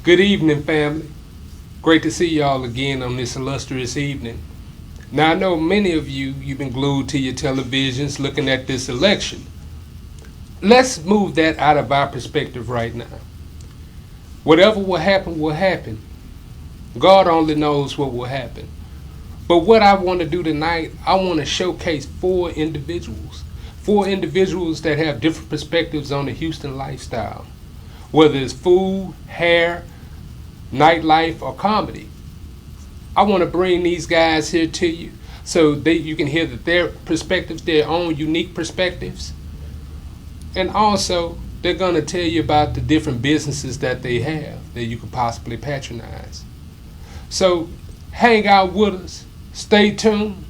Good evening, family. Great to see y'all again on this illustrious evening. Now, I know many of you've been glued to your televisions looking at this election. Let's move that out of our perspective right now. Whatever will happen, will happen. God only knows what will happen. But what I want to do tonight, I want to showcase four individuals. Four individuals that have different perspectives on the Houston lifestyle. Whether it's food, hair, nightlife, or comedy. I want to bring these guys here to you so that you can hear their perspectives, their own unique perspectives. And also, they're going to tell you about the different businesses that they have that you could possibly patronize. So, hang out with us. Stay tuned,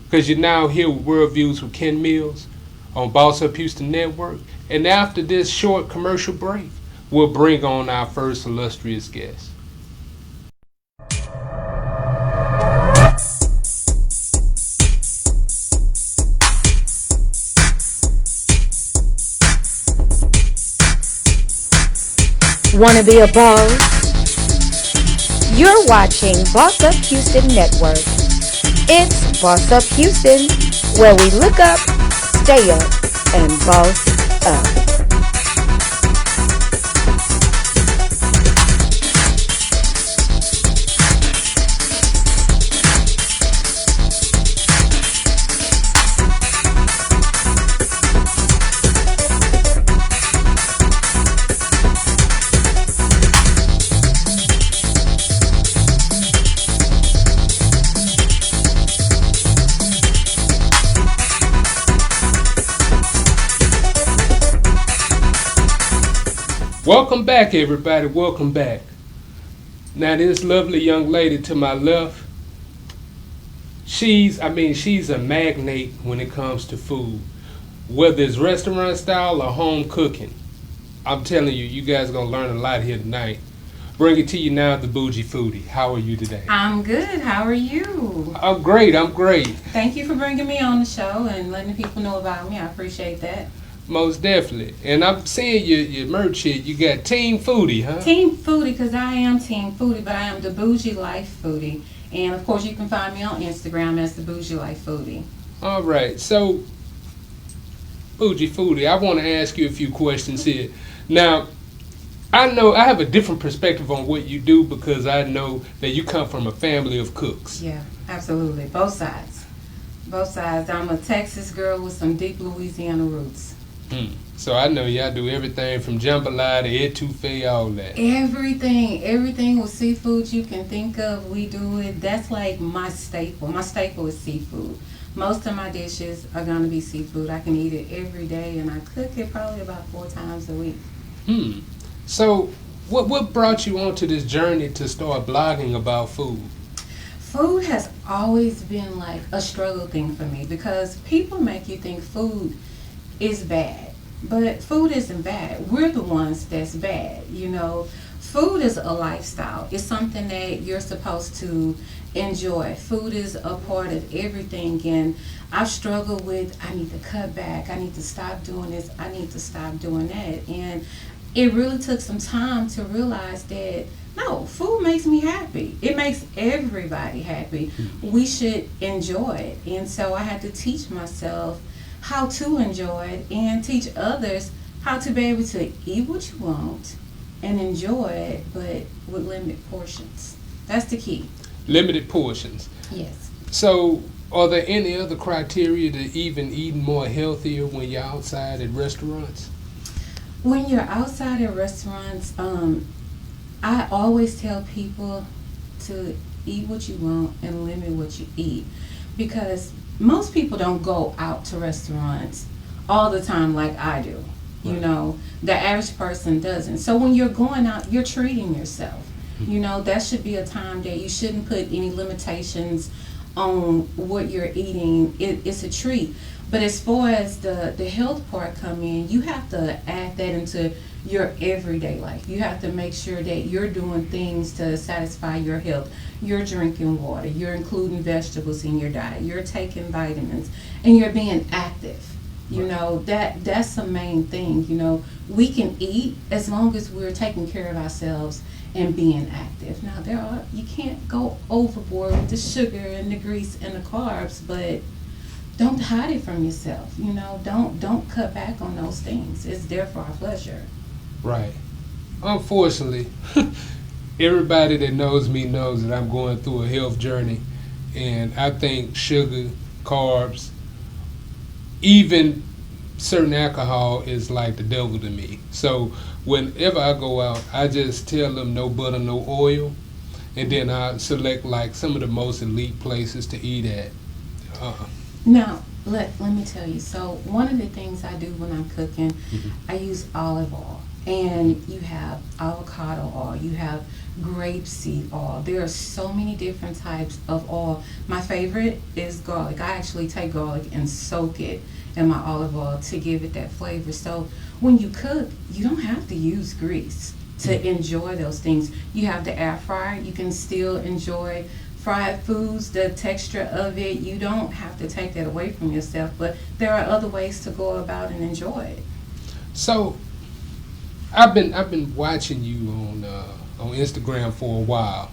because you're now here with World Views with Ken Mills on Boss Up Houston Network. And after this short commercial break, we'll bring on our first illustrious guest. Wanna be a boss? You're watching Boss Up Houston Network. It's Boss Up Houston, where we look up, stay up, and boss up. Welcome back, everybody. Welcome back. Now, this lovely young lady to my left, she's a magnate when it comes to food. Whether it's restaurant style or home cooking. I'm telling you, you guys are going to learn a lot here tonight. Bring it to you now, the Bougie Foodie. How are you today? I'm good. How are you? I'm great. Thank you for bringing me on the show and letting people know about me. I appreciate that. Most definitely. And I'm seeing your merch here. You got Team Foodie, huh? Team Foodie, because I am Team Foodie, but I am the Bougie Life Foodie. And, of course, you can find me on Instagram as the Bougie Life Foodie. All right. So, Bougie Foodie, I want to ask you a few questions here. Now, I know I have a different perspective on what you do because I know that you come from a family of cooks. Yeah, absolutely. Both sides. Both sides. I'm a Texas girl with some deep Louisiana roots. So I know y'all do everything from jambalaya to etouffee, all that. Everything with seafood you can think of, we do it. That's like my staple. My staple is seafood. Most of my dishes are going to be seafood. I can eat it every day, and I cook it probably about 4 times a week. So what brought you onto this journey to start blogging about food? Food has always been like a struggle thing for me because people make you think food is bad, but food isn't bad. We're the ones that's bad. You know, food is a lifestyle. It's something that you're supposed to enjoy. Food is a part of everything, and I've struggled with, I need to cut back, I need to stop doing this, I need to stop doing that, and it really took some time to realize that no, food makes me happy. It makes everybody happy. We should enjoy it, and so I had to teach myself how to enjoy it and teach others how to be able to eat what you want and enjoy it, but with limited portions. That's the key. Limited portions. Yes. So are there any other criteria to even eating more healthier when you're outside at restaurants? When you're outside at restaurants, I always tell people to eat what you want and limit what you eat, because most people don't go out to restaurants all the time like I do. Right. You know, the average person doesn't. So when you're going out, you're treating yourself. You know, that should be a time that you shouldn't put any limitations on what you're eating. It's a treat. But as far as the health part come in, you have to add that into your everyday life. You have to make sure that you're doing things to satisfy your health. You're drinking water, you're including vegetables in your diet, you're taking vitamins, and you're being active. You know, that's the main thing. You know, we can eat as long as we're taking care of ourselves and being active. Now you can't go overboard with the sugar and the grease and the carbs, but don't hide it from yourself. You know, don't cut back on those things. It's there for our pleasure. Right. Unfortunately, everybody that knows me knows that I'm going through a health journey, and I think sugar, carbs, even certain alcohol is like the devil to me. So whenever I go out, I just tell them no butter, no oil, and then I select like some of the most elite places to eat at. Now, let me tell you. So one of the things I do when I'm cooking, I use olive oil. And you have avocado oil, you have grapeseed oil. There are so many different types of oil. My favorite is garlic. I actually take garlic and soak it in my olive oil to give it that flavor. So when you cook, you don't have to use grease to enjoy those things. You have the air fryer. You can still enjoy fried foods, the texture of it. You don't have to take that away from yourself, but there are other ways to go about and enjoy it. So I've been watching you on Instagram for a while,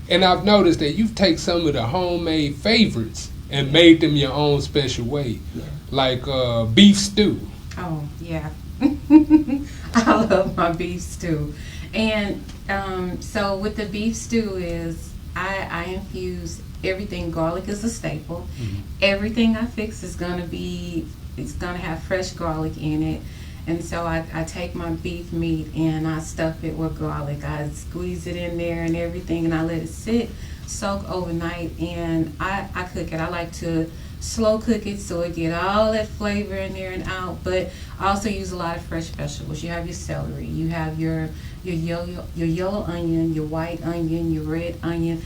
and I've noticed that you've taken some of the homemade favorites and made them your own special way, like beef stew. Oh yeah, I love my beef stew, and so with the beef stew is I infuse everything. Garlic is a staple. Everything I fix is gonna have fresh garlic in it. And so I take my beef meat and I stuff it with garlic. I squeeze it in there and everything, and I let it soak overnight, and I cook it. I like to slow cook it so it get all that flavor in there and out, but I also use a lot of fresh vegetables. You have your celery, you have your yellow onion, your white onion, your red onion.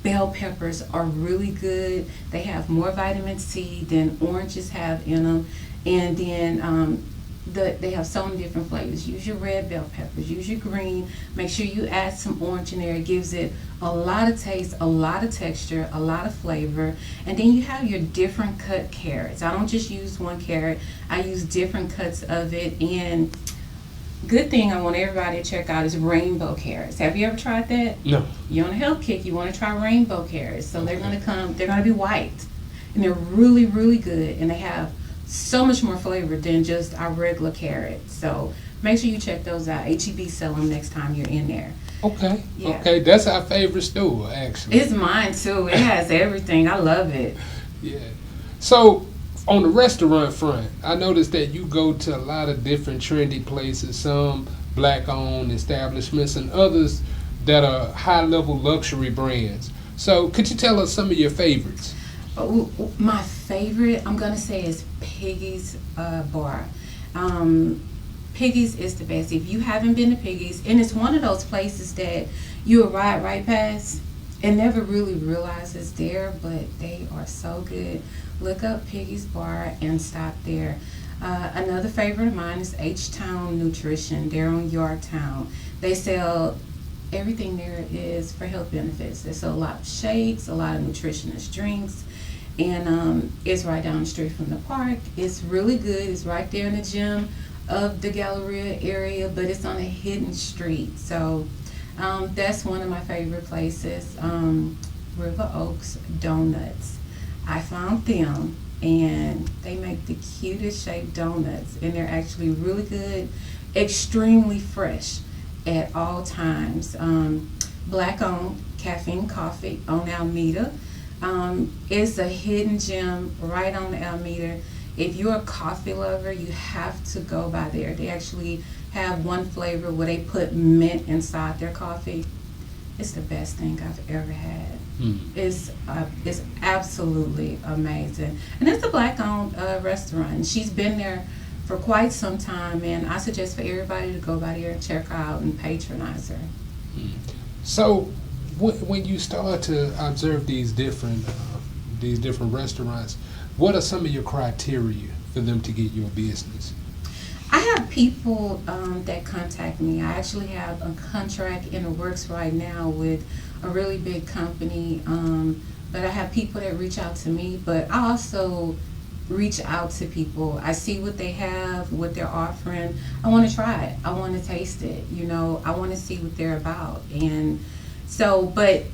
Bell peppers are really good. They have more vitamin C than oranges have in them. And then they have so many different flavors. Use your red bell peppers, use your green. Make sure you add some orange in there. It gives it a lot of taste, a lot of texture, a lot of flavor. And then you have your different cut carrots. I don't just use one carrot. I use different cuts of it. And good thing I want everybody to check out is rainbow carrots. Have you ever tried that? No. You're on a health kick, you want to try rainbow carrots. So they're going to be white. And they're really, really good. And they have so much more flavor than just our regular carrots. So make sure you check those out. HEB sell them next time you're in there. Okay. Yeah. Okay, that's our favorite stew, actually. It's mine too. It has everything. I love it. Yeah. So on the restaurant front, I noticed that you go to a lot of different trendy places, some black-owned establishments and others that are high-level luxury brands. So could you tell us some of your favorites? My favorite, I'm going to say, is Piggy's Bar. Piggy's is the best. If you haven't been to Piggy's, and it's one of those places that you'll ride right past and never really realize it's there, but they are so good. Look up Piggy's Bar and stop there. Another favorite of mine is H-Town Nutrition. They're on Yorktown. They sell everything there is for health benefits. They sell a lot of shakes, a lot of nutritionist drinks, and it's right down the street from the park. It's really good. It's right there in the gym of the Galleria area, but it's on a hidden street. So that's one of my favorite places. River Oaks Donuts. I found them, and they make the cutest shaped donuts, and they're actually really good, extremely fresh at all times. Black owned Caffeine Coffee on Alameda. It's a hidden gem right on Alameda. If you're a coffee lover, you have to go by there. They actually have one flavor where they put mint inside their coffee. It's the best thing I've ever had. It's absolutely amazing. And it's a black-owned restaurant. She's been there for quite some time, and I suggest for everybody to go by there and check her out and patronize her. So when you start to observe these different restaurants, what are some of your criteria for them to get your business? I have people that contact me. I actually have a contract in the works right now with a really big company, but I have people that reach out to me. But I also reach out to people. I see what they have, what they're offering. I want to try it. I want to taste it. You know, I want to see what they're about. And so, but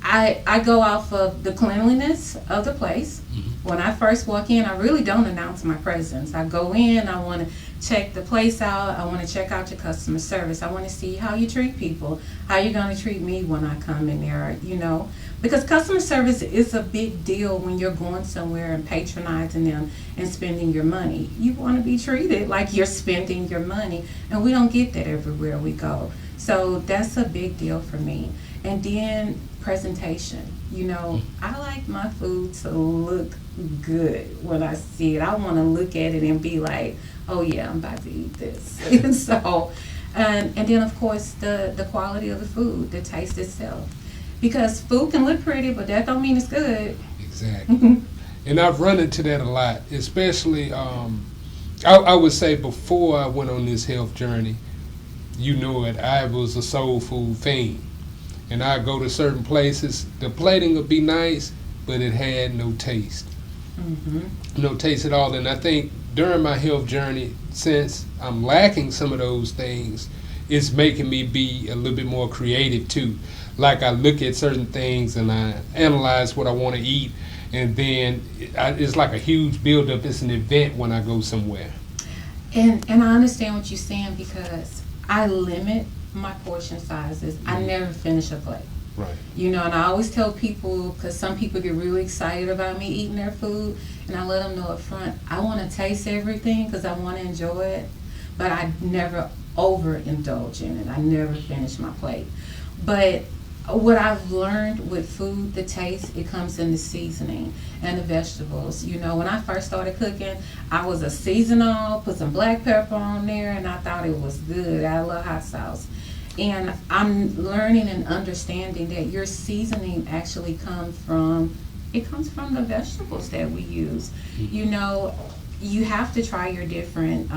I go off of the cleanliness of the place. When I first walk in, I really don't announce my presence. I go in, I want to check the place out. I want to check out your customer service. I want to see how you treat people, how you're going to treat me when I come in there, you know. Because customer service is a big deal when you're going somewhere and patronizing them and spending your money. You want to be treated like you're spending your money, and we don't get that everywhere we go. So that's a big deal for me. And then presentation. You know, I like my food to look good when I see it. I want to look at it and be like, oh yeah, I'm about to eat this. And so, and then of course the quality of the food, the taste itself. Because food can look pretty, but that don't mean it's good. Exactly. And I've run into that a lot, especially, I would say before I went on this health journey, you know it, I was a soul food fiend. And I go to certain places, the plating would be nice, but it had no taste. No taste at all. And I think during my health journey, since I'm lacking some of those things, it's making me be a little bit more creative too. Like I look at certain things and I analyze what I want to eat, and then it's like a huge buildup. It's an event when I go somewhere. And I understand what you're saying, because I limit my portion sizes. I never finish a plate. Right. You know, and I always tell people, because some people get really excited about me eating their food, and I let them know up front, I want to taste everything because I want to enjoy it, but I never overindulge in it. I never finish my plate. But what I've learned with food, the taste, it comes in the seasoning and the vegetables. You know, when I first started cooking, I was a seasonal, put some black pepper on there, and I thought it was good. I love hot sauce. And I'm learning and understanding that your seasoning actually comes from the vegetables that we use. You know, you have to try your different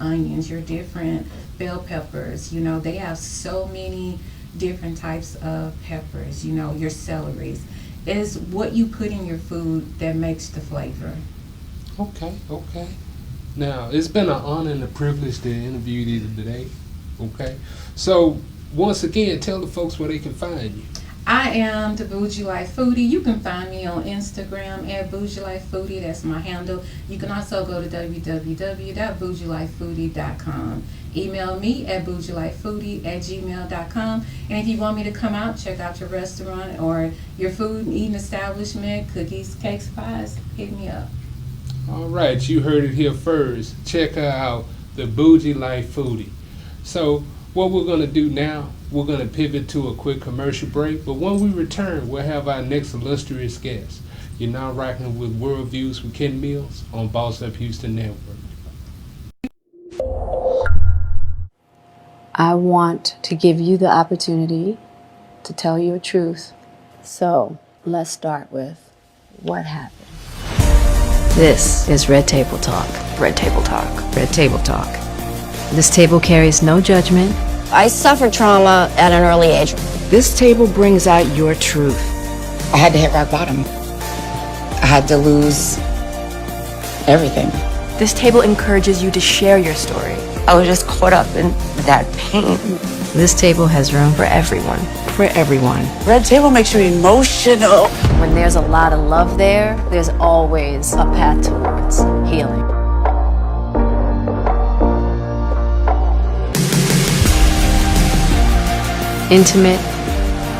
onions, your different bell peppers. You know, they have so many different types of peppers. You know, your celeries. It's what you put in your food that makes the flavor. Okay. Now, it's been an honor and a privilege to interview you today. Okay. So, once again, tell the folks where they can find you. I am the Bougie Foodie. You can find me on Instagram at Bougie Foodie. That's my handle. You can also go to www.bougielifefoodie.com. Email me at bougielifefoodie@gmail.com. And if you want me to come out, check out your restaurant or your food and eating establishment, cookies, cakes, pies, hit me up. All right, you heard it here first. Check her out, the Bougie Foodie. So what we're going to do now, we're going to pivot to a quick commercial break. But when we return, we'll have our next illustrious guest. You're now rocking with World Views with Ken Mills on Boss Up Houston Network. I want to give you the opportunity to tell your truth. So let's start with what happened. This is Red Table Talk. Red Table Talk. Red Table Talk. This table carries no judgment. I suffered trauma at an early age. This table brings out your truth. I had to hit rock bottom. I had to lose everything. This table encourages you to share your story. I was just caught up in that pain. This table has room for everyone. For everyone. Red Table makes you emotional. When there's a lot of love there, there's always a path towards healing. Intimate,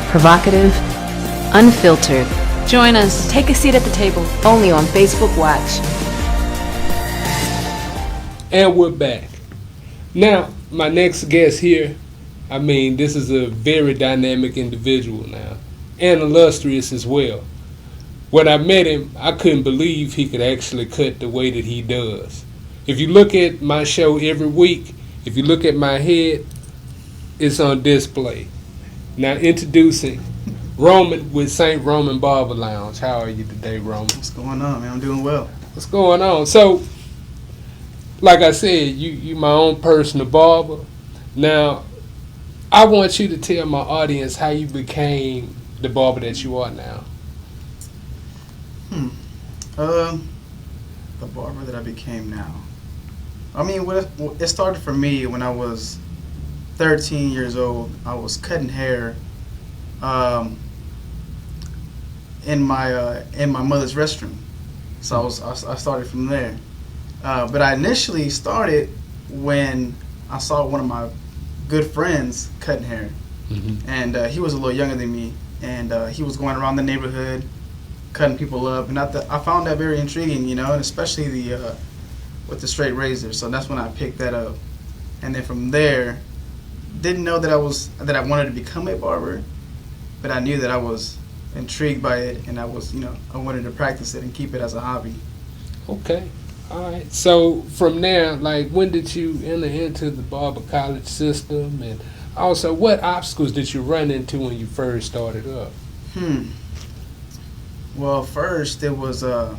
provocative, unfiltered. Join us. Take a seat at the table. Only on Facebook Watch. And we're back. Now, my next guest here, I mean, this is a very dynamic individual now, and illustrious as well. When I met him, I couldn't believe he could actually cut the way that he does. If you look at my show every week, if you look at my head, it's on display. Now introducing Roman with St. Roman Barber Lounge. How are you today, Roman? What's going on, man? I'm doing well. What's going on? So, like I said, you my own personal barber. Now, I want you to tell my audience how you became the barber that you are now. The the barber that I became now. I mean, it started for me when I was 13 years old. I was cutting hair in my mother's restroom. So I started from there. But I initially started when I saw one of my good friends cutting hair. Mm-hmm. And he was a little younger than me. And he was going around the neighborhood cutting people up. And I found that very intriguing, you know, and especially with the straight razor. So that's when I picked that up. And then from there, didn't know that I wanted to become a barber, but I knew that I was intrigued by it, and I wanted to practice it and keep it as a hobby. Okay. All right. So from there, like, when did you enter into the barber college system, and also what obstacles did you run into when you first started up? Well, first it was a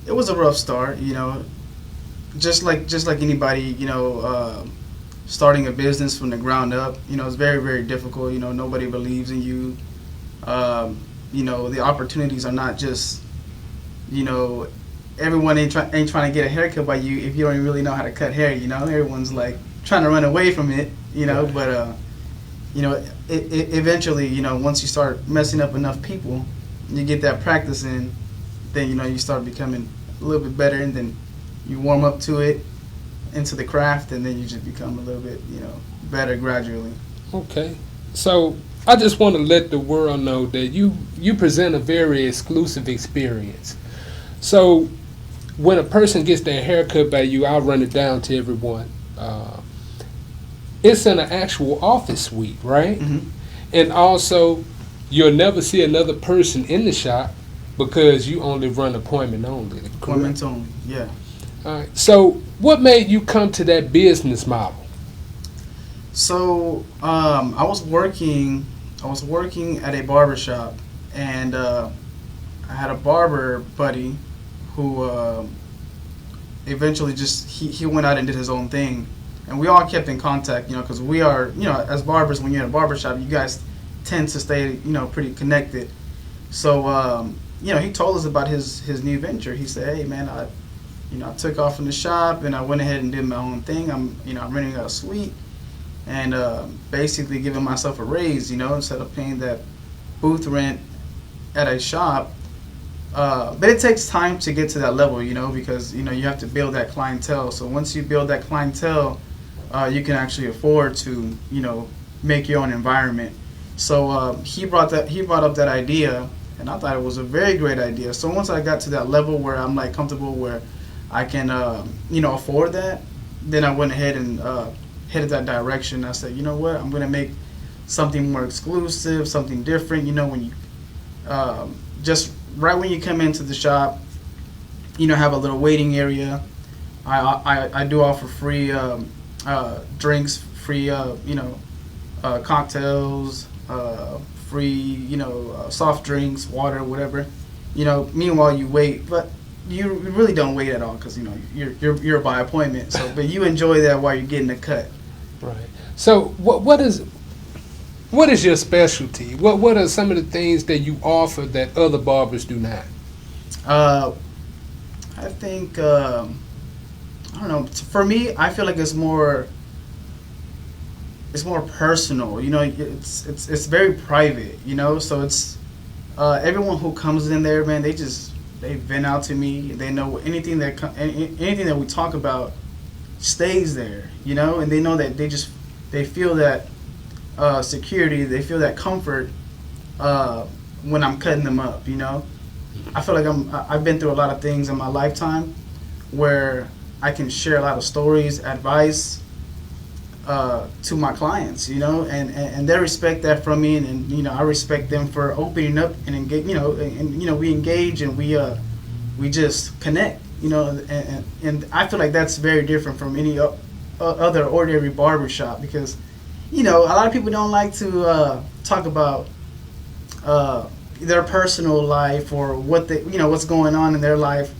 rough start, you know, just like anybody, you know, starting a business from the ground up, you know, it's very, very difficult. You know, nobody believes in you. You know, the opportunities are not just, you know, everyone ain't trying to get a haircut by you if you don't even really know how to cut hair. You know, everyone's like trying to run away from it. You know, right. But you know, it eventually, you know, once you start messing up enough people, you get that practice in, then, you know, you start becoming a little bit better, and then you warm up to it, into the craft, and then you just become a little bit, you know, better gradually. Okay. So I just want to let the world know that you present a very exclusive experience. So when a person gets their haircut by you, I'll run it down to everyone. It's in an actual office suite, right? Mm-hmm. And also, you'll never see another person in the shop because you only run appointment only. Appointments only, yeah. All right. So what made you come to that business model? So I was working at a barber shop, and I had a barber buddy who eventually just he went out and did his own thing, and we all kept in contact, you know, because we are, you know, as barbers, when you're in a barber shop, you guys tend to stay, you know, pretty connected. So you know, he told us about his new venture. He said, "Hey man, I took off from the shop and I went ahead and did my own thing. I'm renting out a suite and basically giving myself a raise, you know, instead of paying that booth rent at a shop. But it takes time to get to that level, you know, because, you know, you have to build that clientele. So once you build that clientele, you can actually afford to, you know, make your own environment. So he brought up that idea, and I thought it was a very great idea. So once I got to that level where I'm like comfortable where I can, you know, afford that, then I went ahead and headed that direction. I said, you know what, I'm going to make something more exclusive, something different. You know, when you, just right when you come into the shop, you know, have a little waiting area. I do offer free drinks, free, you know, cocktails, free, you know, soft drinks, water, whatever. You know, meanwhile you wait, but you really don't wait at all because, you know, you're by appointment. So, but you enjoy that while you're getting a cut. Right. So, what is your specialty? What are some of the things that you offer that other barbers do not? I think I don't know. For me, I feel like it's more personal. You know, it's very private. You know, so it's everyone who comes in there, man, they vent out to me. They know anything that we talk about stays there, you know, and they know that they feel that security, they feel that comfort when I'm cutting them up, you know. I feel like I've been through a lot of things in my lifetime where I can share a lot of stories, advice to my clients, you know, and they respect that from me, and you know, I respect them for opening up and engage, you know, and you know, we engage and we just connect, you know, and I feel like that's very different from any other ordinary barber shop, because, you know, a lot of people don't like to talk about their personal life or what's going on in their life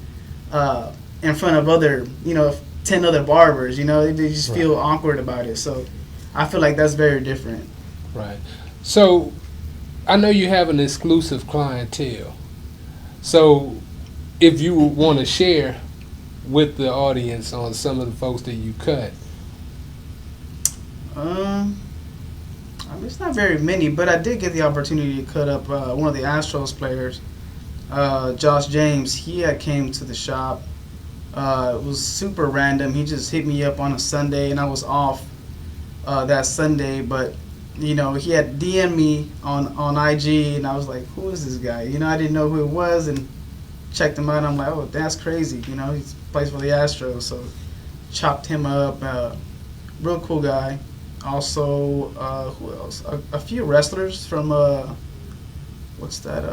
in front of other, you know, 10 other barbers, you know, they just feel awkward about it. So I feel like that's very different. Right. So I know you have an exclusive clientele. So if you would want to share with the audience on some of the folks that you cut. I mean, it's not very many, but I did get the opportunity to cut up one of the Astros players, Josh James. He had came to the shop. It was super random. He just hit me up on a Sunday, and I was off that Sunday. But he had DM'd me on IG, and I was like, "Who is this guy?" I didn't know who it was, and checked him out. And I'm like, "Oh, that's crazy." He plays for the Astros, so chopped him up. Real cool guy. Also, who else? A few wrestlers from what's that?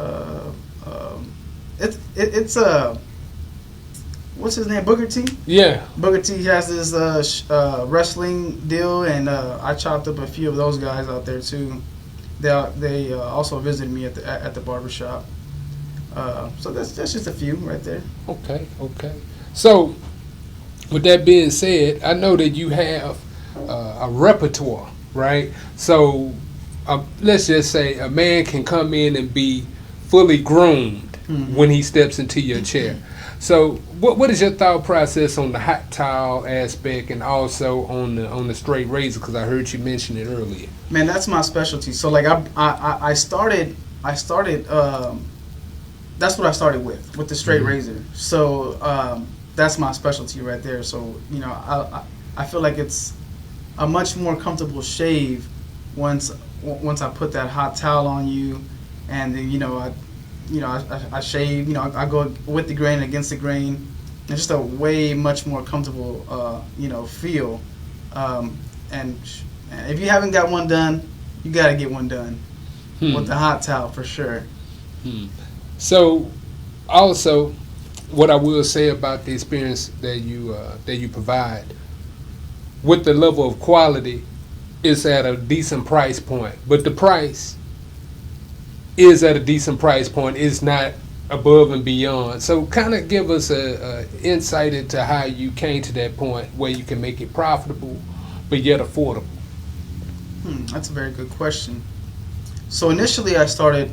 It's what's his name? Booker T. Yeah. Booker T has this wrestling deal, and I chopped up a few of those guys out there too. They also visited me at the barber shop. So that's just a few right there. Okay. So, with that being said, I know that you have a repertoire, right? So, let's just say a man can come in and be fully groomed when he steps into your chair. So, what is your thought process on the hot towel aspect, and also on the straight razor? Because I heard you mention it earlier. Man, that's my specialty. So, like, I started. That's what I started with the straight razor. So that's my specialty right there. So I feel like it's a much more comfortable shave once I put that hot towel on you, and then I shave. I go with the grain against the grain. It's just a way much more comfortable feel. And if you haven't got one done, you got to get one done with the hot towel for sure. So, also, what I will say about the experience that you provide, with the level of quality, is at a decent price point. But the price is at a decent price point. It's not above and beyond. So, kind of give us a insight into how you came to that point where you can make it profitable, but yet affordable. That's a very good question. So initially, I started.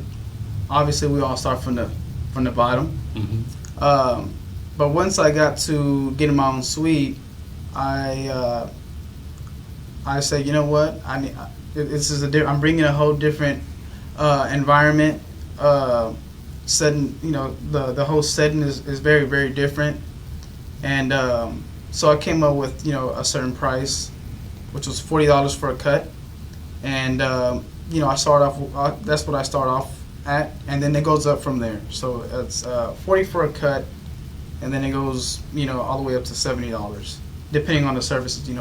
Obviously, we all start from the bottom. But once I got to getting my own suite, I said, you know what? I'm bringing a whole different environment. Setting, the whole setting is very, very different. And so I came up with a certain price, which was $40 for a cut. And I started off. That's what I start off at, and then it goes up from there. So it's $40 for a cut, and then it goes all the way up to $70, depending on the services. I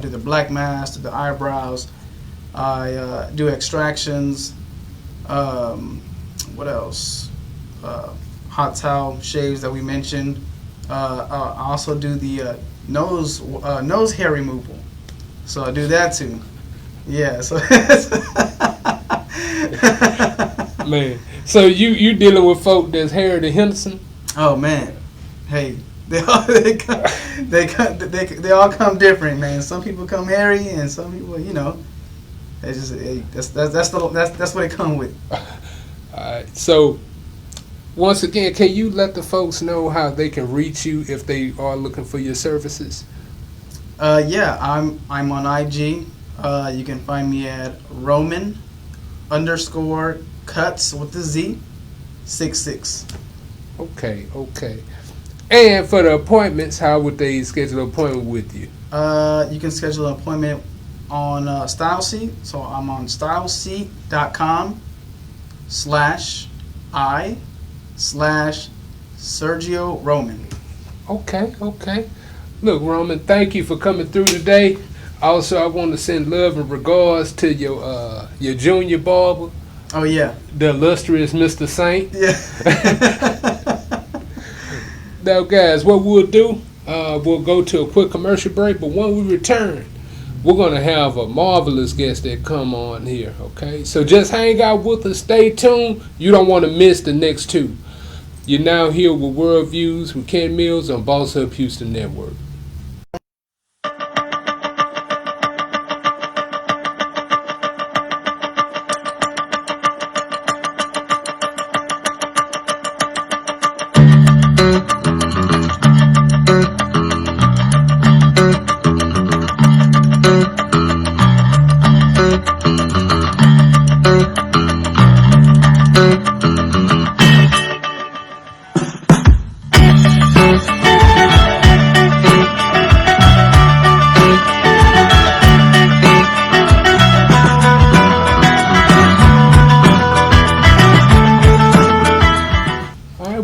do the black mask, the eyebrows, I do extractions. What else? Hot towel shaves that we mentioned. I also do the nose hair removal, so I do that too. Yeah. So. Man, so you dealing with folk that's hairy to Henderson? Oh man, hey, they all come different, man. Some people come hairy, and some people, that's what they come with. All right. So once again, can you let the folks know how they can reach you if they are looking for your services? Yeah, I'm on IG. You can find me at Roman_cuts with the Z 66. Okay. And for the appointments, how would they schedule an appointment with you? You can schedule an appointment on StyleSeat. So I'm on styleseat.com/I/Sergio Roman. Okay. Look, Roman, thank you for coming through today. Also, I want to send love and regards to your junior barber. Oh yeah, the illustrious Mr. Saint. Yeah. Now, guys, what we'll do, we'll go to a quick commercial break, but when we return, we're going to have a marvelous guest that come on here, okay? So just hang out with us, stay tuned. You don't want to miss the next two. You're now here with World Views with Ken Mills on Boss Up Houston Network.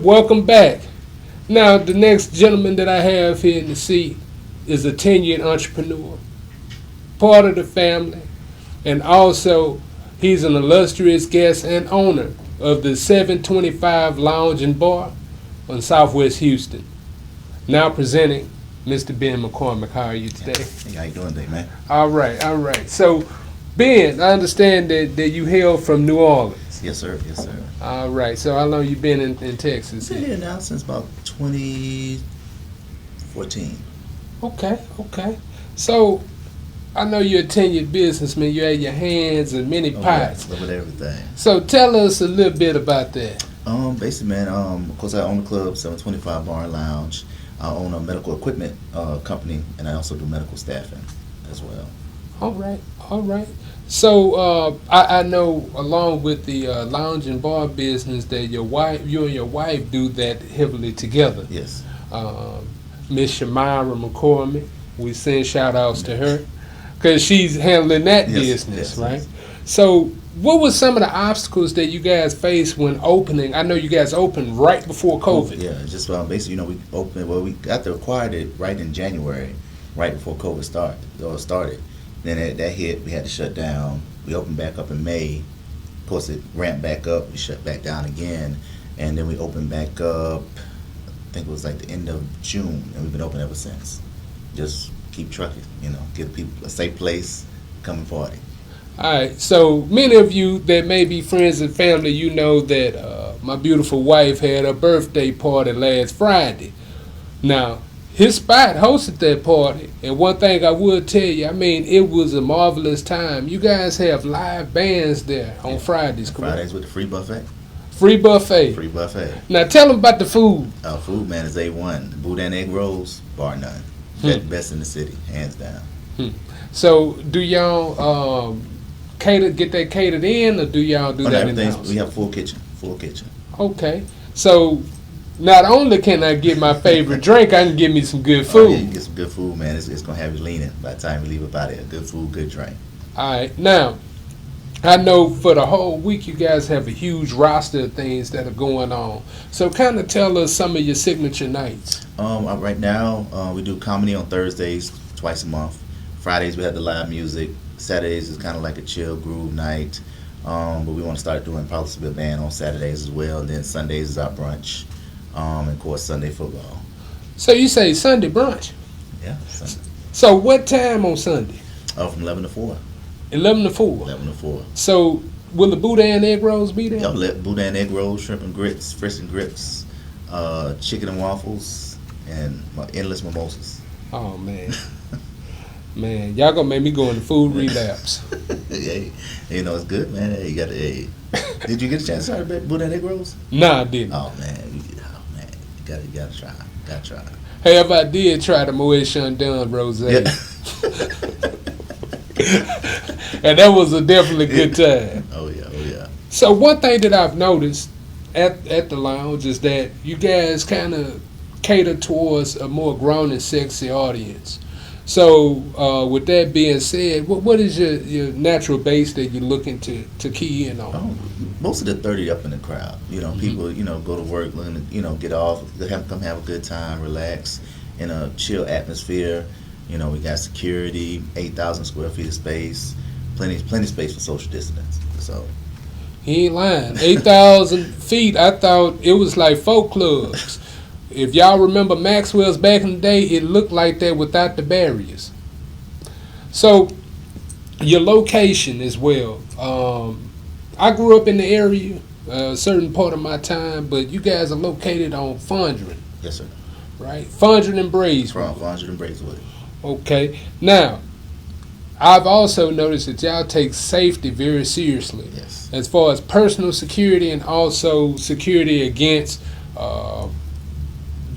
right, welcome back. Now, the next gentleman that I have here in the seat is a tenured entrepreneur, part of the family, and also he's an illustrious guest and owner of the 725 Lounge and Bar on Southwest Houston. Now presenting Mr. Ben McCormick. How are you today? Hey, how you doing today, man? All right. So, Ben, I understand that you hail from New Orleans. Yes, sir. Yes, sir. All right. So how long you been in Texas? Been here now since about 2014. Okay. So I know you're a tenured businessman. You had your hands in many pots. Yeah, with everything. So tell us a little bit about that. Basically, man. Of course, I own the club, 725 Bar and Lounge. I own a medical equipment company, and I also do medical staffing as well. All right. So I know, along with the lounge and bar business, that you and your wife do that heavily together. Yes. Miss Shamira McCormick, we send shout outs to her because she's handling that business, right? Yes. So, what were some of the obstacles that you guys faced when opening? I know you guys opened right before COVID. Yeah, just basically, we opened. Well, we got to acquired it right in January, right before COVID started. Then that hit, we had to shut down. We opened back up in May. Of course, it ramped back up. We shut back down again, and then we opened back up. I think it was like the end of June, and we've been open ever since. Just keep trucking, give people a safe place, come and party. All right. So many of you that may be friends and family, you know that my beautiful wife had her birthday party last Friday. Now, his spot hosted that party, and one thing I would tell you, it was a marvelous time. You guys have live bands there on Fridays, correct? Fridays with the free buffet. Free buffet. Free buffet. Now tell them about the food. Food, man, is A1. The boudin egg rolls, bar none. Best in the city, hands down. So do y'all get that catered in, or do y'all do that in-house? We have full kitchen. Okay. So not only can I get my favorite drink, I can get me some good food. Yeah, you can get some good food, man. It's going to have you leaning by the time you leave up out of here. Good food, good drink. All right. Now, I know for the whole week you guys have a huge roster of things that are going on. So kind of tell us some of your signature nights. Right now, we do comedy on Thursdays, twice a month. Fridays, we have the live music. Saturdays is kind of like a chill groove night. But we want to start doing possibly a band on Saturdays as well. And then Sundays is our brunch. And of course, Sunday football. So you say Sunday brunch? Yeah, Sunday. So what time on Sunday? From 11 to 4. 11 to 4? 11 to 4. So will the boudin egg rolls be there? Yeah, boudin egg rolls, shrimp and grits, fish and grits, chicken and waffles, and endless mimosas. Oh, man. Man, y'all gonna make me go into food relapse. Hey, it's good, man. Hey, did you get a chance to try boudin egg rolls? Nah, I didn't. Oh man, you gotta try. Hey, if I did try the Moet Chandon rose, and that was a definitely good time. Oh yeah. So one thing that I've noticed at the lounge is that you guys kind of cater towards a more grown and sexy audience. So with that being said, what is your natural base that you're looking to key in on? Most of the 30 up in the crowd. People, go to work, looking to, get off, come have a good time, relax in a chill atmosphere. We got security, 8,000 square feet of space, plenty space for social distance. So he ain't lying. 8,000 feet. I thought it was like folk clubs. If y'all remember Maxwell's back in the day, it looked like that without the barriers. So, your location as well. I grew up in the area, a certain part of my time, but you guys are located on Fondren. Yes, sir. Right? Fondren and Braeswood. Fondren and Braeswood. Okay. Now, I've also noticed that y'all take safety very seriously. Yes. As far as personal security and also security against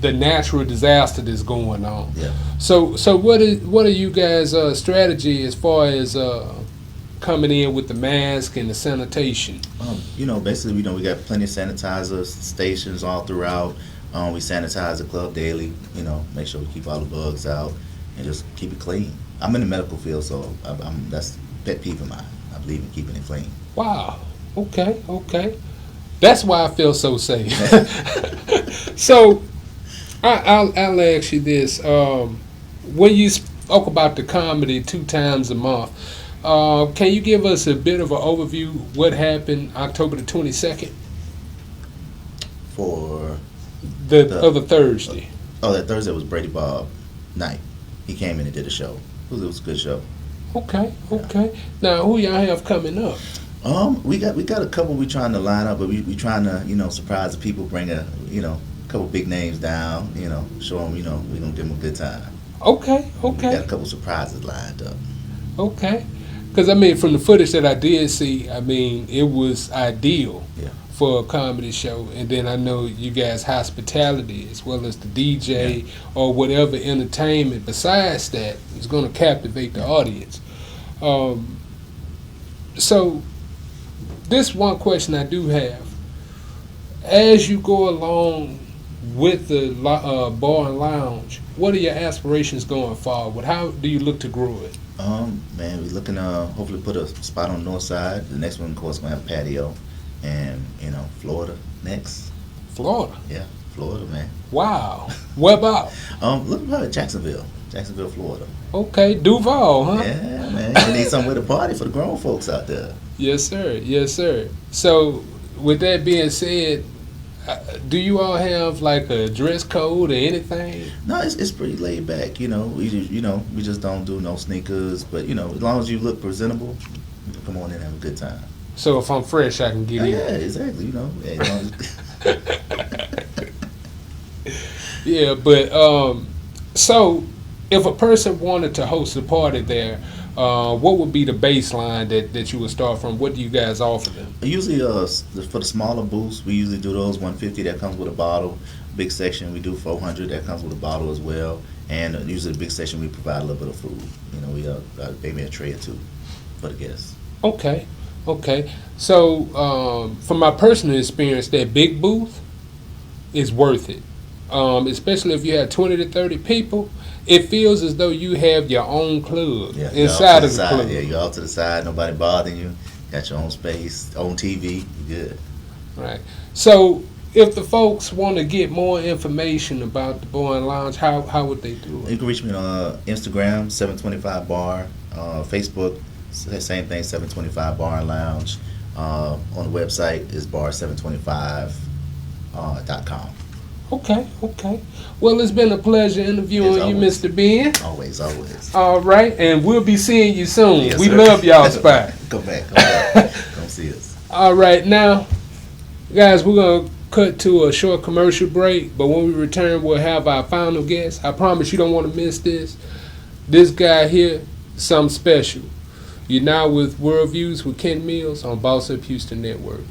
the natural disaster that's going on. Yeah. So what are you guys' strategy as far as coming in with the mask and the sanitation? Basically, we got plenty of sanitizer stations all throughout. We sanitize the club daily. Make sure we keep all the bugs out and just keep it clean. I'm in the medical field, so that's a pet peeve of mine. I believe in keeping it clean. Wow. Okay. That's why I feel so safe. So I'll ask you this: when you spoke about the comedy 2 times a month, can you give us a bit of an overview? What happened October the 22nd For the other Thursday? that Thursday was Brady Bob night. He came in and did a show. It was a good show. Okay. Now, who y'all have coming up? We got a couple we trying to line up, but we trying to surprise the people, bring a couple big names down, show them we gonna give them a good time. Okay. We got a couple surprises lined up. Okay. Because from the footage that I did see, it was ideal for a comedy show. And then I know you guys' hospitality as well as the DJ or whatever entertainment besides that is going to captivate the audience. So this one question I do have: as you go along with the bar and lounge, what are your aspirations going forward? How do you look to grow it? Man, we're looking to hopefully put a spot on the north side. The next one, of course, gonna have a patio, and Florida next. Florida. Yeah, Florida, man. Wow. What about? Looking about Jacksonville, Florida. Okay, Duval, huh? Yeah, man. You need somewhere to party for the grown folks out there. Yes, sir. So, with that being said, do you all have like a dress code or anything? No, it's pretty laid back. We just don't do no sneakers, but as long as you look presentable, come on in and have a good time. So if I'm fresh, I can get in. Yeah, exactly. Yeah, but so if a person wanted to host a party there, what would be the baseline that you would start from? What do you guys offer them? Usually, for the smaller booths, we usually do those 150 that comes with a bottle. Big section, we do 400 that comes with a bottle as well. And usually, the big section, we provide a little bit of food. We maybe a tray or two for the guests. Okay. So, from my personal experience, that big booth is worth it. Especially if you have 20 to 30 people. It feels as though you have your own club inside of the club. Yeah, you're off to the side, nobody bothering you. Got your own space, own TV, you good. Right. So, if the folks want to get more information about the Bar and Lounge, how would they do it? You can reach me on Instagram, 725 Bar, Facebook, same thing, 725 Bar and Lounge. On the website is bar725.com. Okay. Well, it's been a pleasure interviewing you, Mr. Ben. Always. All right, and we'll be seeing you soon. Yes, we sir. love y'all spot. Come back. Come see us. All right, now, guys, we're going to cut to a short commercial break, but when we return, we'll have our final guest. I promise you don't want to miss this. This guy here, something special. You're now with World Views with Ken Mills on Boss Up Houston Network.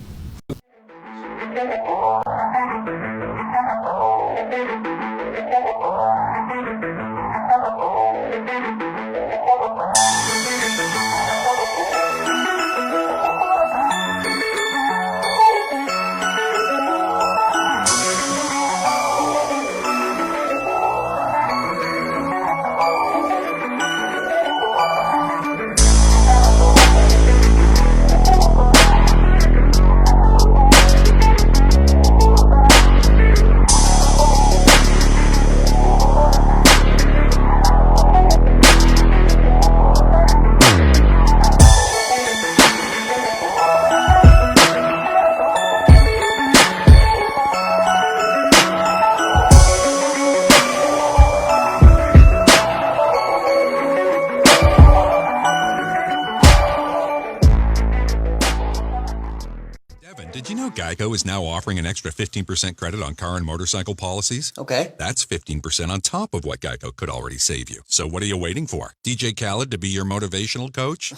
Did you know Geico is now offering an extra 15% credit on car and motorcycle policies? Okay. That's 15% on top of what Geico could already save you. So what are you waiting for? DJ Khaled to be your motivational coach?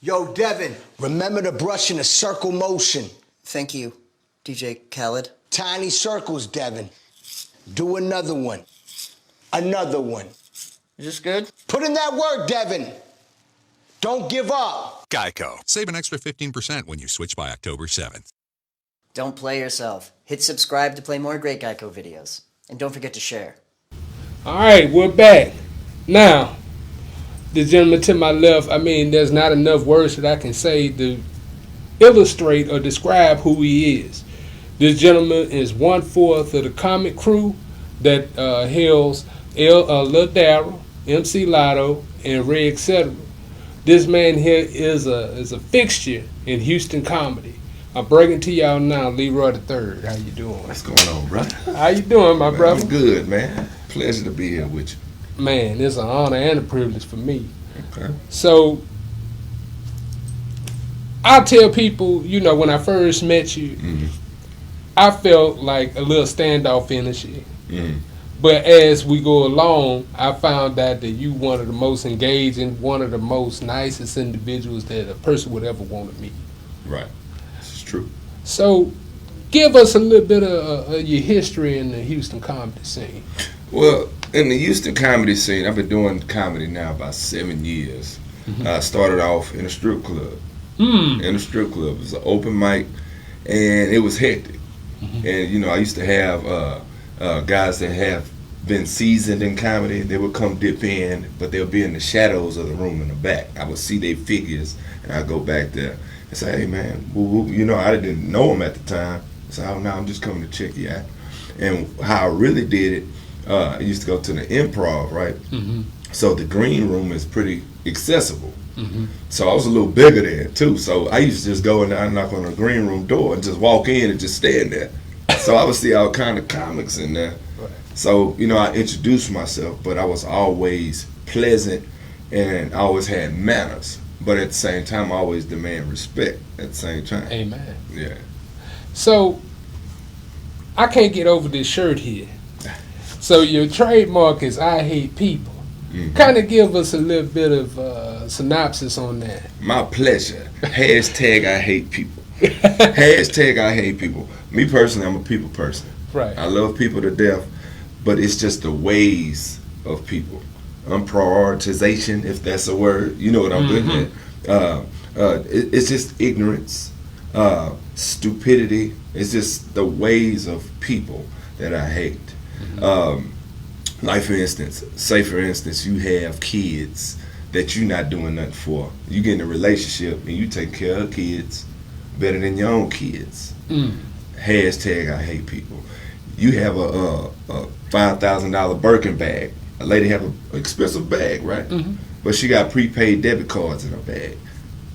Yo, Devin, remember to brush in a circle motion. Thank you, DJ Khaled. Tiny circles, Devin. Do another one. Another one. Is this good? Put in that work, Devin. Don't give up. Geico. Save an extra 15% when you switch by October 7th. Don't play yourself. Hit subscribe to play more great Geico videos. And don't forget to share. All right, we're back. Now, the gentleman to my left, there's not enough words that I can say to illustrate or describe who he is. This gentleman is 1/4 of the comic crew that hails Lil Darryl, MC Lotto, and Ray, etc. This man here is a fixture in Houston comedy. I'm breaking to y'all now, Leroy Tha Third. How you doing? What's going on, brother? How you doing, my brother? I'm good, man. Pleasure to be here with you. Man, it's an honor and a privilege for me. Okay. So, I tell people, you know, when I first met you, I felt like a little standoff energy. But as we go along, I found out that you one of the most engaging, one of the most nicest individuals that a person would ever want to meet. Right. This is true. So, give us a little bit of your history in the Houston comedy scene. Well, in the Houston comedy scene, I've been doing comedy now about 7 years. I started off in a strip club. In a strip club. It was an open mic, and it was hectic. And, you know, I used to have guys that have been seasoned in comedy. They would come dip in, but they'll be in the shadows of the room in the back. I would see their figures, and I'd go back there and say, hey, man, you know, I didn't know them at the time. I said, oh, no, I'm just coming to check you out. And how I really did it, I used to go to the Improv, right? So the green room is pretty accessible. So I was a little bigger there, too. So I used to just go in there and knock on the green room door and just walk in and just stand there. So I would see all kind of comics in there. So, you know, I introduced myself, but I was always pleasant and I always had manners. But at the same time, I always demand respect at the same time. Amen. Yeah. So, I can't get over this shirt here. So your trademark is I hate people. Kind of give us a little bit of synopsis on that. My pleasure. Hashtag I hate people. Hashtag I hate people. Me personally, I'm a people person. Right. I love people to death, but it's just the ways of people. Prioritization, if that's a word. You know what I'm getting at. It's just ignorance, stupidity. It's just the ways of people that I hate. Like for instance, you have kids that you're not doing nothing for. You get in a relationship and you take care of kids better than your own kids. Hashtag I hate people. You have a $5,000 Birkin bag. A lady have an expensive bag, right? But she got prepaid debit cards in her bag.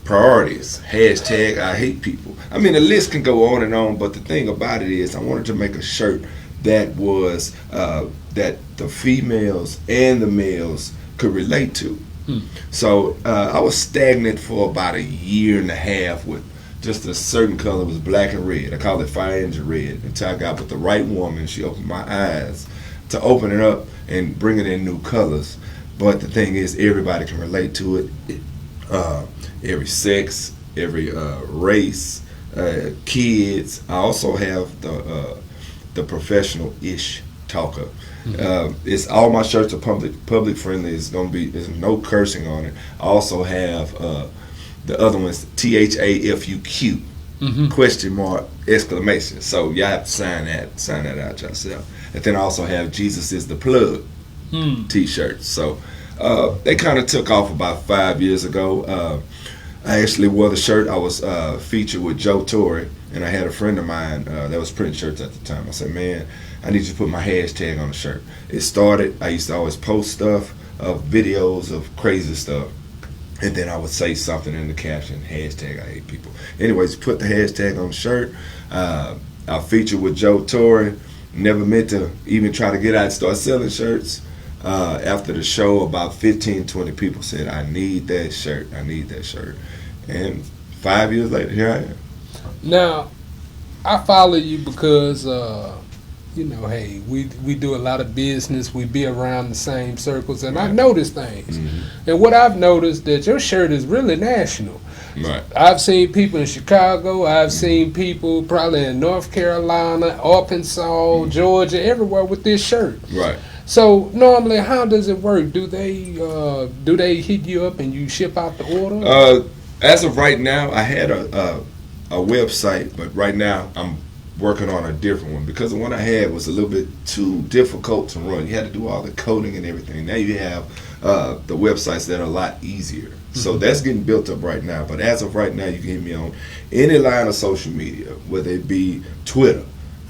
Priorities. Hashtag I hate people. I mean, the list can go on, but the thing about it is I wanted to make a shirt that was that the females and the males could relate to. So I was stagnant for about 1.5 years with just a certain color. It was black and red. I call it fire engine red. Until I got with the right woman, she opened my eyes to open it up and bring it in new colors. But the thing is, everybody can relate to it. Every sex, every race, kids. I also have the professional-ish talker. It's all my shirts are public friendly. There's no cursing on it. I also have the other one's THAFUQ question mark exclamation. So y'all have to sign that out yourself. And then I also have Jesus is the plug t-shirts. So they kind of took off about 5 years ago. I actually wore the shirt. I was featured with Joe Torre, and I had a friend of mine that was printing shirts at the time. I said, man, I need you to put my hashtag on the shirt. It started, I used to always post stuff, videos of crazy stuff, and then I would say something in the caption, hashtag I hate people. Anyways, put the hashtag on the shirt. I featured with Joe Torre. Never meant to even try to get out and start selling shirts. After the show, about 15-20 people said, I need that shirt. And 5 years later, here I am. Now, I follow you because, you know, hey, we do a lot of business. We be around the same circles, and I notice things. And what I've noticed that your shirt is really national. Right. I've seen people in Chicago. I've seen people probably in North Carolina, Arkansas, Georgia, everywhere with this shirt. Right. So normally, how does it work? Do they hit you up and you ship out the order? As of right now, I had a website, but right now I'm working on a different one because the one I had was a little bit too difficult to run. You had to do all the coding and everything. Now you have the websites that are a lot easier. So that's getting built up right now. But as of right now, you can hit me on any line of social media, whether it be Twitter,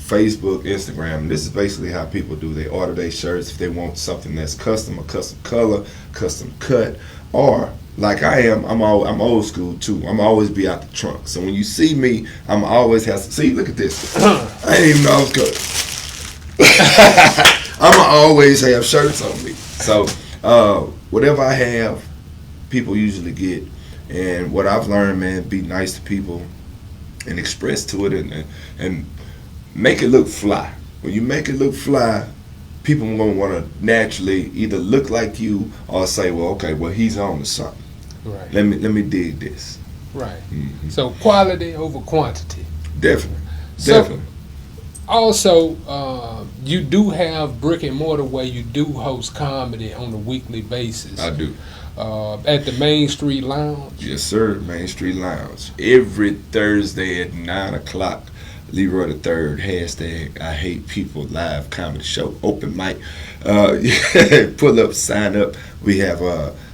Facebook, Instagram. This is basically how people do. They order their shirts if they want something that's custom, a custom color, custom cut, or like I am, I'm old school too. I'm always be out the trunk. So when you see me, I'm always have to see. Look at this. I didn't even know I was good. I'm always have shirts on me. So whatever I have, people usually get. And what I've learned, man, be nice to people and express to it and make it look fly. When you make it look fly, people gonna want to naturally either look like you or say, well, okay, well, he's on to something. Right. Let me dig this. Right. So quality over quantity. Definitely. So, also, you do have brick and mortar where you do host comedy on a weekly basis. I do. At the Main Street Lounge. Yes, sir. Main Street Lounge. Every Thursday at 9 o'clock. Leroy Tha Third, hashtag I Hate People live comedy show, open mic. Pull up, sign up. We have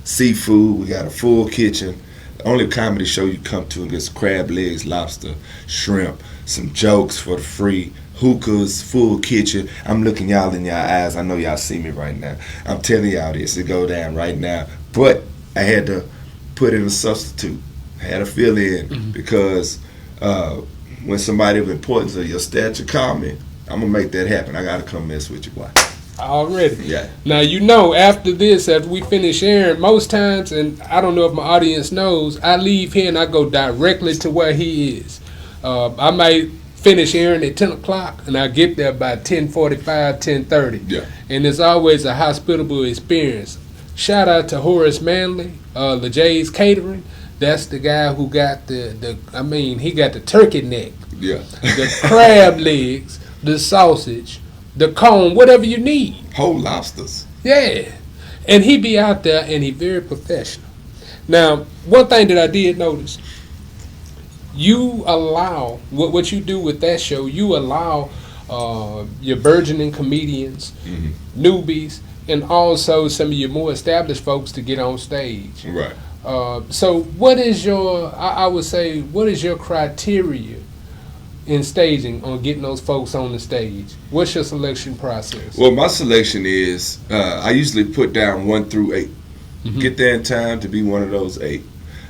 seafood. We got a full kitchen. The only comedy show you come to and get crab legs, lobster, shrimp, some jokes for the free, hookahs, full kitchen. I'm looking y'all in your eyes. I know y'all see me right now. I'm telling y'all this. It go down right now. But I had to put in a substitute. I had to fill in because when somebody of importance of your stature call me, I'm going to make that happen. I got to come mess with you, boy. Already. Yeah. Now, after this, after we finish airing, most times, and I don't know if my audience knows, I leave here and I go directly to where he is. I might finish airing at 10 o'clock, and I get there by 10:45, 10:30. Yeah. And it's always a hospitable experience. Shout out to Horace Manley, LeJay's Catering. That's the guy who got he got the turkey neck, yeah, the crab legs, the sausage, the cone, whatever you need. Whole lobsters. Yeah. And he be out there and he very professional. Now, one thing that I did notice, you allow, what you do with that show, you allow your burgeoning comedians, newbies, and also some of your more established folks to get on stage. Right. So what is your, I would say, what is your criteria in staging on getting those folks on the stage? What's your selection process? Well, my selection is, I usually put down 1 through 8. Get there in time to be one of those 8.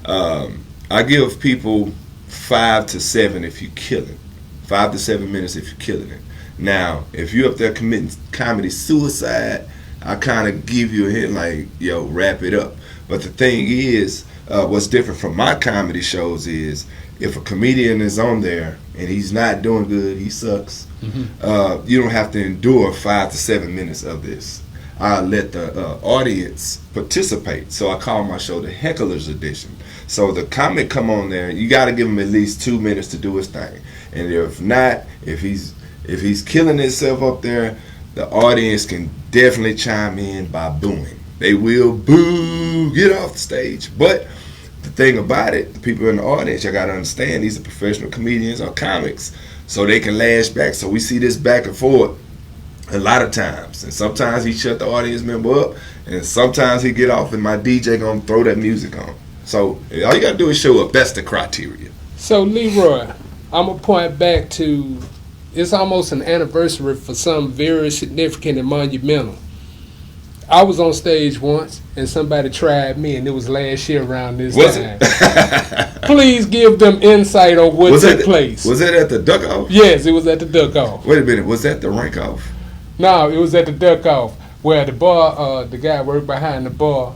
I give people 5 to 7 if you're killing. 5 to 7 minutes if you're killing it. Now, if you're up there committing comedy suicide, I kind of give you a hint like, yo, wrap it up. But the thing is, what's different from my comedy shows is if a comedian is on there and he's not doing good, he sucks, you don't have to endure 5 to 7 minutes of this. I let the audience participate. So I call my show the Heckler's Edition. So the comic come on there, you got to give him at least 2 minutes to do his thing. And if not, if he's killing himself up there, the audience can definitely chime in by booing. They will boo, get off the stage. But the thing about it, the people in the audience, you got to understand, these are professional comedians or comics, so they can lash back. So we see this back and forth a lot of times. And sometimes he shut the audience member up, and sometimes he get off, and my DJ going to throw that music on. So all you got to do is show up. That's the criteria. So, Leroy, I'm going to point back to, it's almost an anniversary for something very significant and monumental. I was on stage once, and somebody tried me, and it was last year around this time. Please give them insight on what took place. Was that at the Duck Off? Yes, it was at the Duck Off. Wait a minute, was that the Rank Off? No, it was at the Duck Off, where the bar, the guy worked behind the bar.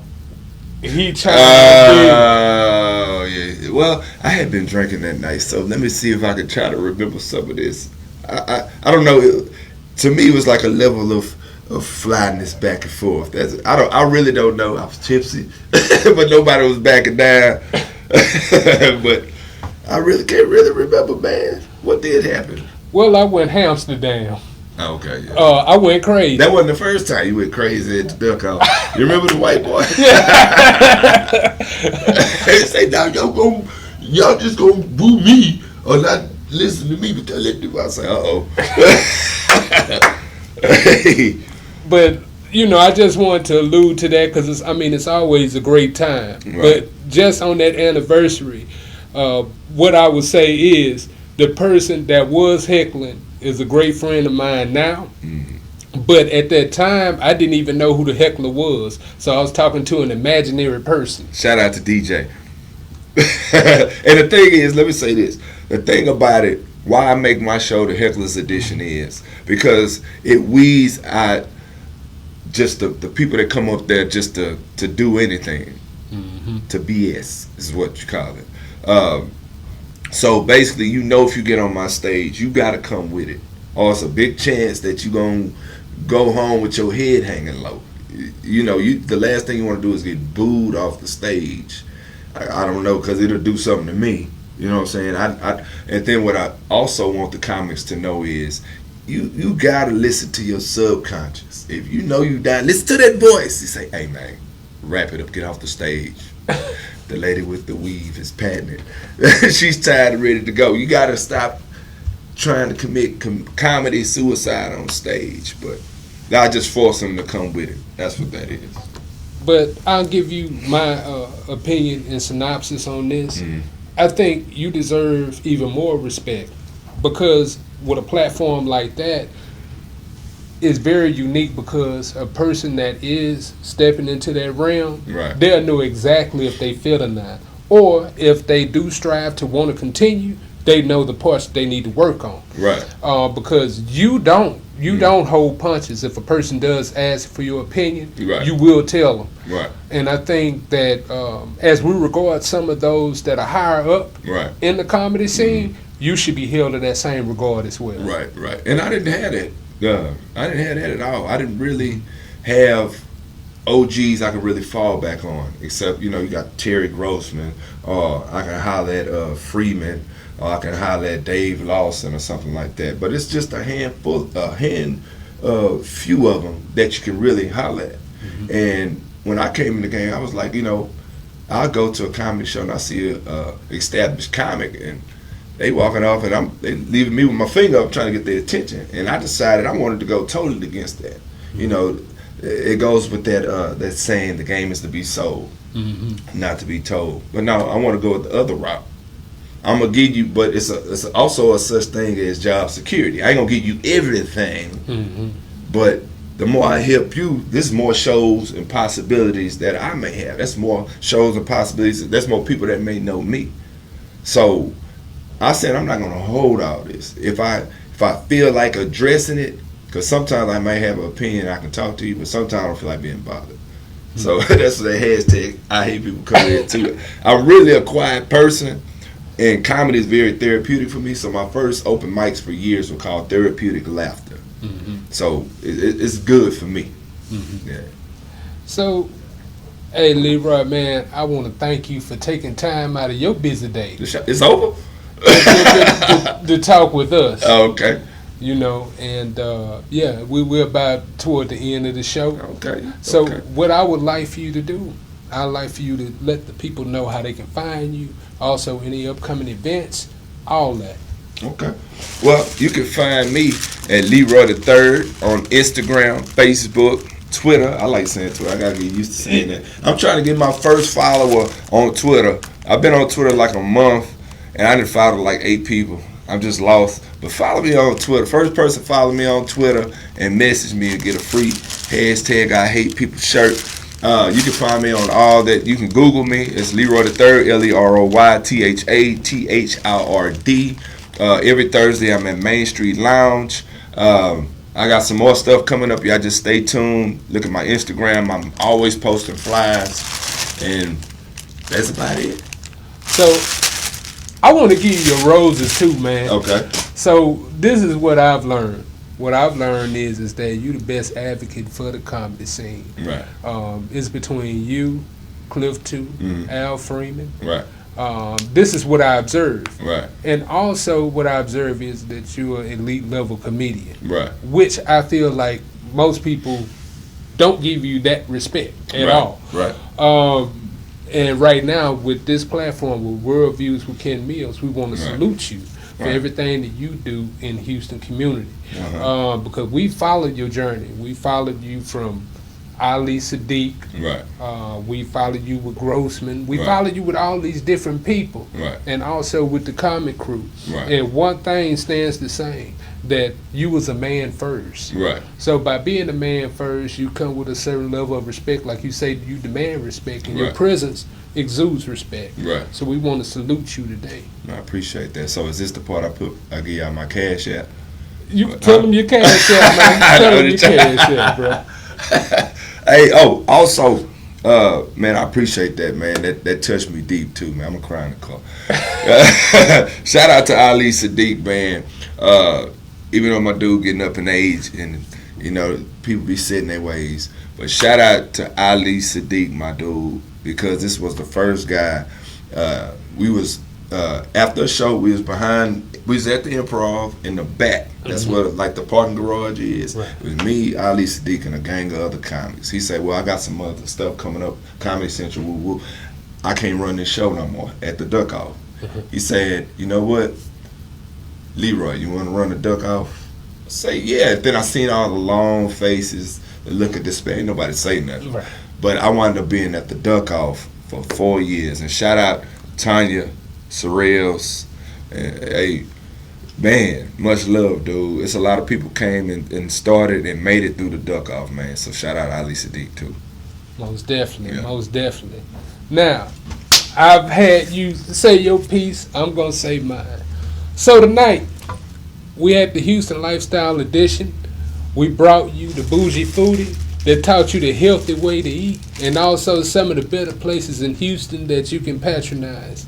He tried Oh, yeah. Well, I had been drinking that night, so let me see if I can try to remember some of this. I don't know. To me, it was like a level of flying this back and forth. I really don't know. I was tipsy, but nobody was backing down. But I really can't really remember, man. What did happen? Well, I went Amsterdam. Oh, okay. Yeah. I went crazy. That wasn't the first time you went crazy at the Duck Off. You remember the white boy? They say, now y'all just gonna boo me or not listen to me, but tell that dude. I say, But I just wanted to allude to that because it's always a great time. Right. But just on that anniversary, what I would say is the person that was heckling is a great friend of mine now. But at that time, I didn't even know who the heckler was. So I was talking to an imaginary person. Shout out to DJ. And the thing is, let me say this. The thing about it, why I make my show the Heckler's Edition is because it weeds out just the people that come up there just to do anything. To BS is what you call it. So basically, you know, if you get on my stage, you got to come with it. Or it's a big chance that you're going to go home with your head hanging low. You know, the last thing you want to do is get booed off the stage. I don't know, because it'll do something to me. You know what I'm saying? And then what I also want the comics to know is you got to listen to your subconscious. If you know you dying, listen to that voice. You say, hey, man, wrap it up, get off the stage. The lady with the weave is patting it. She's tired and ready to go. You got to stop trying to commit comedy suicide on stage. But I just force them to come with it. That's what that is. But I'll give you my opinion and synopsis on this. I think you deserve even more respect because with a platform like that, it's very unique because a person that is stepping into that realm, right, they'll know exactly if they fit or not. Or if they do strive to want to continue, they know the parts they need to work on. Right. Because you don't hold punches. If a person does ask for your opinion, right, you will tell them. Right. And I think that as we regard some of those that are higher up right, in the comedy scene, you should be held in that same regard as well. Right, right. And I didn't have that. I didn't have that at all. I didn't really have OGs I could really fall back on, except, you know, you got Terry Grossman, or I can holler at Freeman, or I can holler at Dave Lawson or something like that. But it's just a few of them that you can really holler at. And when I came in the game, I was like, you know, I'll go to a comedy show and I see a established comic and they walking off and they leaving me with my finger up trying to get their attention. And I decided I wanted to go totally against that. You know, it goes with that saying, the game is to be sold, not to be told. But no, I want to go with the other route. I'm gonna give you, but it's also a such thing as job security. I ain't gonna give you everything, but the more I help you, there's more shows and possibilities that I may have. That's more shows and possibilities. That's more people that may know me. So I said I'm not gonna hold all this. If I feel like addressing it, because sometimes I might have an opinion, I can talk to you, but sometimes I don't feel like being bothered. So that's the hashtag. I hate people coming into it. I'm really a quiet person. And comedy is very therapeutic for me. So my first open mics for years were called Therapeutic Laughter. So it's good for me. Yeah. So, hey Leroy, man, I want to thank you for taking time out of your busy day. It's over? to talk with us. Oh, okay. You know, and yeah, we're about toward the end of the show. Okay. So what I would like for you to do, I'd like for you to let the people know how they can find you, also any upcoming events, all that. Okay. Well, you can find me at Leroy Tha Third on Instagram, Facebook, Twitter. I like saying Twitter. I gotta get used to saying that. I'm trying to get my first follower on Twitter. I've been on Twitter like a month, and I didn't follow like 8 people. I'm just lost. But follow me on Twitter. First person follow me on Twitter and message me and get a free hashtag I hate people shirt. You can find me on all that. You can Google me. It's Leroy Tha Third, LeroyThaThird. Every Thursday I'm at Main Street Lounge. I got some more stuff coming up. Y'all just stay tuned. Look at my Instagram. I'm always posting flyers. And that's about it. So I want to give you your roses too, man. Okay. So this is what I've learned. What I've learned is that you the best advocate for the comedy scene. Right. It's between you, Cliff 2, Al Freeman. Right. This is what I observe. Right. And also what I observe is that you're an elite level comedian. Right. Which I feel like most people don't give you that respect at all. Right. And right now with this platform with World Views with Ken Mills, we want to salute you for everything that you do in Houston community. Because we followed your journey. We followed you from Ali Sadiq. Right. We followed you with Grossman. We followed you with all these different people. Right. And also with the comic crew. Right. And one thing stands the same. that you was a man first. Right. So by being a man first, you come with a certain level of respect. Like you say, you demand respect, and your Right. presence exudes respect. Right. So we want to salute you today. I appreciate that. So is this the part I give y'all my cash app? You tell them your cash app, man. Tell them your cash app, bro. Hey, also, man, I appreciate that, man. That touched me deep too, man. I'm gonna cry in the car. Shout out to Ali Sadiq, man. Even though my dude getting up in age, and you know people be set in their ways, but shout out to Ali Sadiq, my dude, because this was the first guy. We was after a show, we was at the Improv in the back. That's where like the parking garage is. Right. It was me, Ali Sadiq, and a gang of other comics. He said, "Well, I got some other stuff coming up, Comedy Central. Woo woo. I can't run this show no more at the Duck Off." He said, "You know what, Leroy, you want to run the Duck Off?" I say, "Yeah." Then I seen all the long faces, the look of despair. Ain't nobody say nothing. Right. But I wound up being at the Duck Off for 4 years. And shout out Tanya, Sorrells, and hey, man, much love, dude. It's a lot of people came and started and made it through the Duck Off, man. So shout out Ali Sadiq too. Most definitely, most definitely. Now, I've had you say your piece. I'm gonna say mine. So tonight, we had the Houston Lifestyle Edition. We brought you the Bougie Foodie that taught you the healthy way to eat, and also some of the better places in Houston that you can patronize.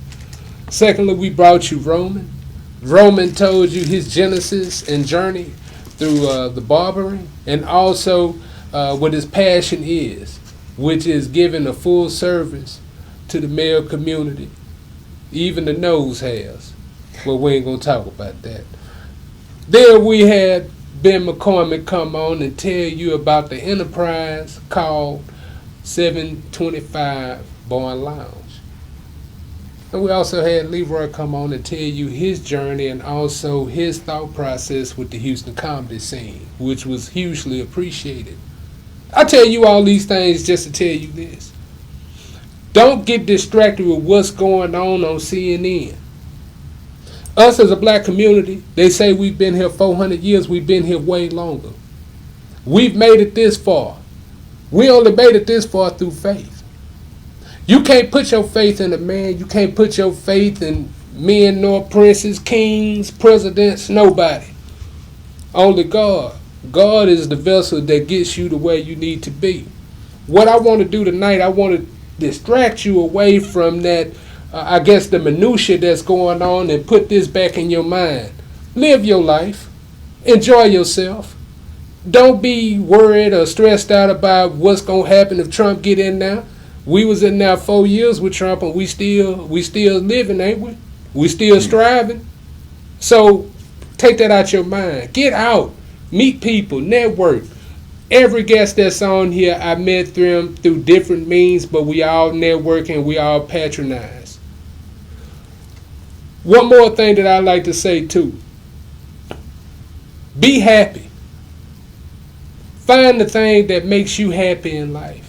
Secondly, we brought you Roman. Roman told you his genesis and journey through the barbering, and also what his passion is, which is giving a full service to the male community. Even the nose hairs. Well, we ain't gonna talk about that. Then we had Ben McCormick come on and tell you about the enterprise called 725 Barn Lounge. And we also had Leroy come on and tell you his journey and also his thought process with the Houston comedy scene, which was hugely appreciated. I tell you all these things just to tell you this. Don't get distracted with what's going on CNN. Us as a black community, they say we've been here 400 years. We've been here way longer. We've made it this far. We only made it this far through faith. You can't put your faith in a man. You can't put your faith in men nor princes, kings, presidents, nobody. Only God. God is the vessel that gets you to where you need to be. What I want to do tonight, I want to distract you away from that, I guess, the minutia that's going on, and put this back in your mind. Live your life. Enjoy yourself. Don't be worried or stressed out about what's going to happen if Trump get in now. We was in there 4 years with Trump, and we still living, ain't we? We still striving. So take that out your mind. Get out. Meet people. Network. Every guest that's on here, I met them through different means, but we all network and we all patronize. One more thing that I like to say too. Be happy. Find the thing that makes you happy in life.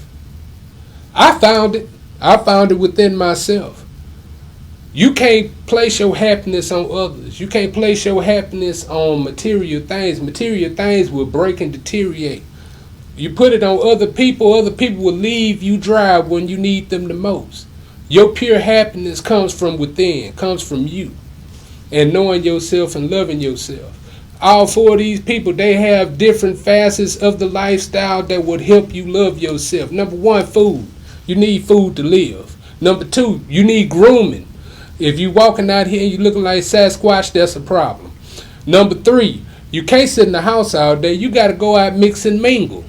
I found it. I found it within myself. You can't place your happiness on others. You can't place your happiness on material things. Material things will break and deteriorate. You put it on other people will leave you dry when you need them the most. Your pure happiness comes from within, comes from you, and knowing yourself and loving yourself. All four of these people, they have different facets of the lifestyle that would help you love yourself. Number one, food. You need food to live. Number two, you need grooming. If you walking out here and you looking like Sasquatch, that's a problem. Number three, you can't sit in the house all day. You got to go out, mix and mingle.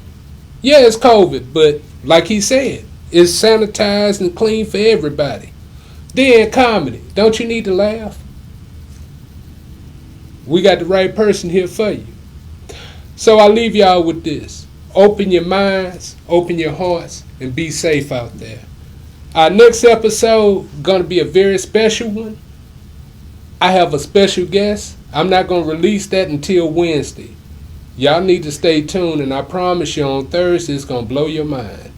Yeah, it's COVID, but like he said, it's sanitized and clean for everybody. Then comedy. Don't you need to laugh? We got the right person here for you. So I leave y'all with this. Open your minds, open your hearts, and be safe out there. Our next episode going to be a very special one. I have a special guest. I'm not going to release that until Wednesday. Y'all need to stay tuned, and I promise you on Thursday it's going to blow your mind.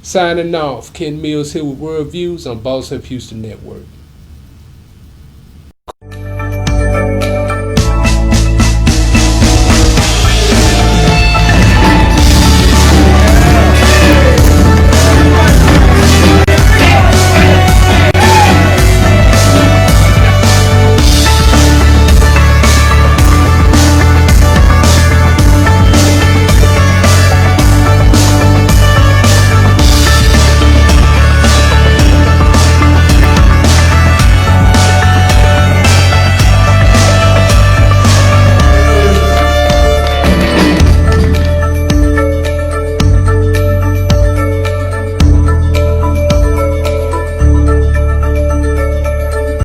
Signing off, Ken Mills here with World Views on Boss Up Houston Network.